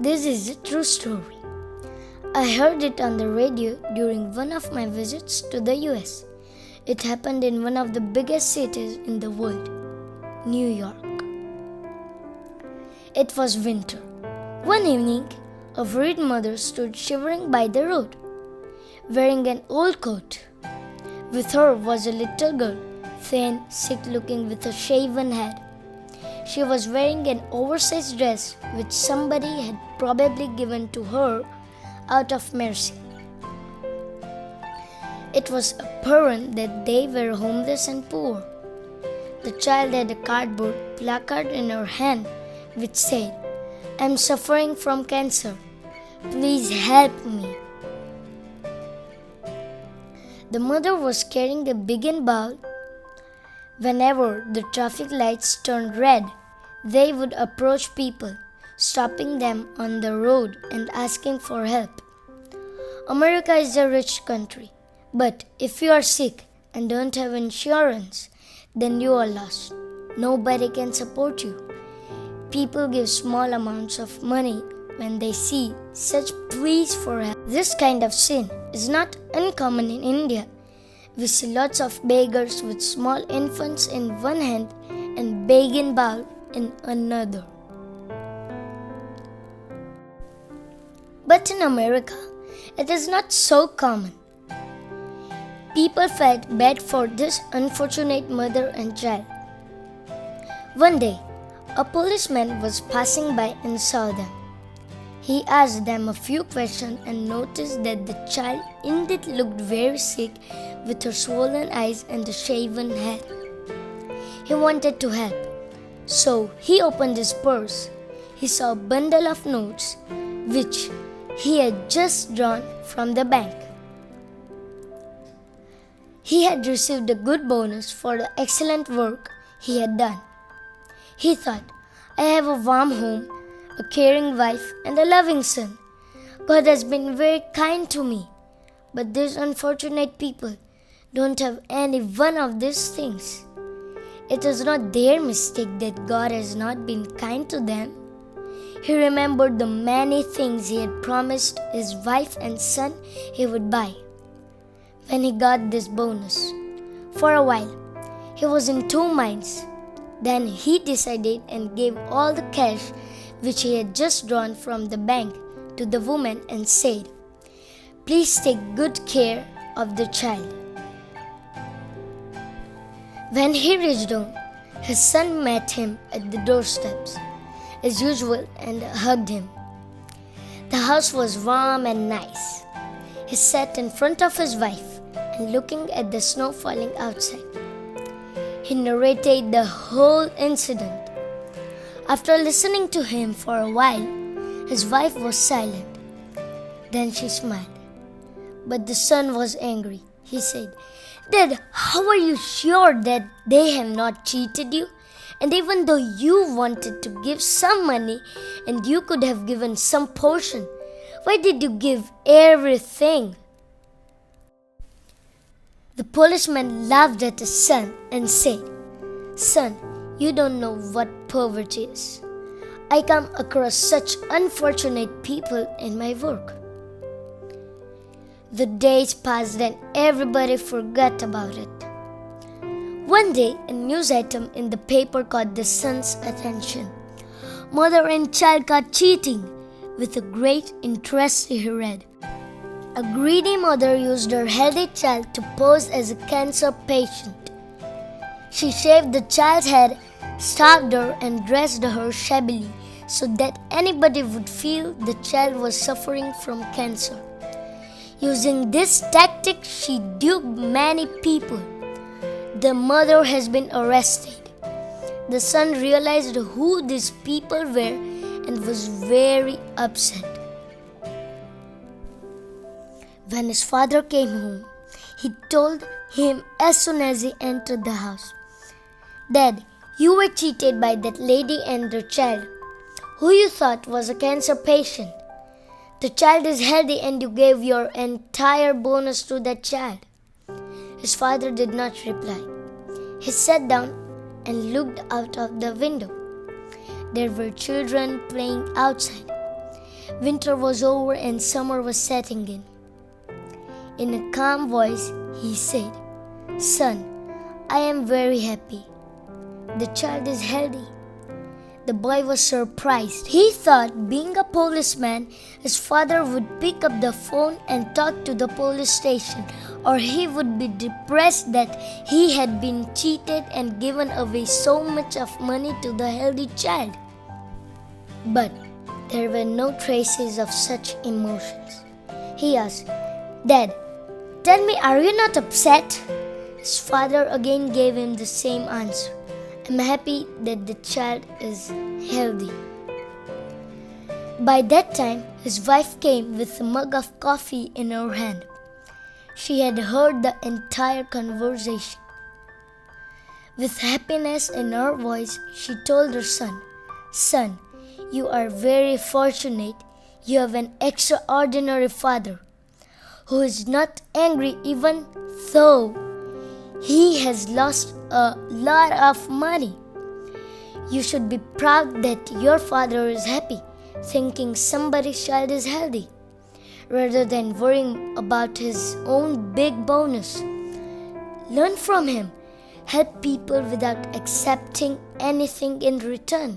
This is a true story. I heard it on the radio during one of my visits to the US. It happened in one of the biggest cities in the world, New York. It was winter. One evening, a worried mother stood shivering by the road, wearing an old coat. With her was a little girl, thin, sick-looking with a shaven head. She was wearing an oversized dress which somebody had probably given to her out of mercy. It was apparent that they were homeless and poor. The child had a cardboard placard in her hand which said, "I am suffering from cancer. Please help me." The mother was carrying a big bowl. Whenever the traffic lights turned red, they would approach people, stopping them on the road and asking for help. America is a rich country, but if you are sick and don't have insurance, then you are lost. Nobody can support you. People give small amounts of money when they see such pleas for help. This kind of sin is not uncommon in India. We see lots of beggars with small infants in one hand and begging bowl in another. But in America, it is not so common. People felt bad for this unfortunate mother and child. One day, a policeman was passing by and saw them. He asked them a few questions and noticed that the child indeed looked very sick with her swollen eyes and a shaven head. He wanted to help, so he opened his purse. He saw a bundle of notes which he had just drawn from the bank. He had received a good bonus for the excellent work he had done. He thought, "I have a warm home, a caring wife, and a loving son. God has been very kind to me. But these unfortunate people don't have any one of these things. It is not their mistake that God has not been kind to them." He remembered the many things he had promised his wife and son he would buy when he got this bonus. For a while, he was in two minds. Then he decided and gave all the cash which he had just drawn from the bank to the woman and said, "Please take good care of the child." When he reached home, his son met him at the doorsteps, as usual, and hugged him. The house was warm and nice. He sat in front of his wife and looking at the snow falling outside. He narrated the whole incident. After listening to him for a while, his wife was silent. Then she smiled. But the son was angry. He said, "Dad, how are you sure that they have not cheated you? And even though you wanted to give some money and you could have given some portion, why did you give everything?" The policeman laughed at his son and said, "Son, you don't know what poverty is. I come across such unfortunate people in my work." The days passed and everybody forgot about it. One day, a news item in the paper caught the son's attention. Mother and child caught cheating. With a great interest, he read. A greedy mother used her healthy child to pose as a cancer patient. She shaved the child's head, starved her, and dressed her shabbily so that anybody would feel the child was suffering from cancer. Using this tactic, she duped many people. The mother has been arrested. The son realized who these people were and was very upset. When his father came home, he told him as soon as he entered the house, "Dad, you were cheated by that lady and her child, who you thought was a cancer patient. The child is healthy and you gave your entire bonus to that child." His father did not reply. He sat down and looked out of the window. There were children playing outside. Winter was over and summer was setting in. In a calm voice, he said, "Son, I am very happy. The child is healthy." The boy was surprised. He thought, being a policeman, his father would pick up the phone and talk to the police station, or he would be depressed that he had been cheated and given away so much of money to the healthy child. But there were no traces of such emotions. He asked, "Dad, tell me, are you not upset?" His father again gave him the same answer. "I'm happy that the child is healthy." By that time, his wife came with a mug of coffee in her hand. She had heard the entire conversation. With happiness in her voice, she told her son, "Son, you are very fortunate. You have an extraordinary father who is not angry even though he has lost a lot of money. You should be proud that your father is happy, thinking somebody's child is healthy, rather than worrying about his own big bonus. Learn from him. Help people without accepting anything in return."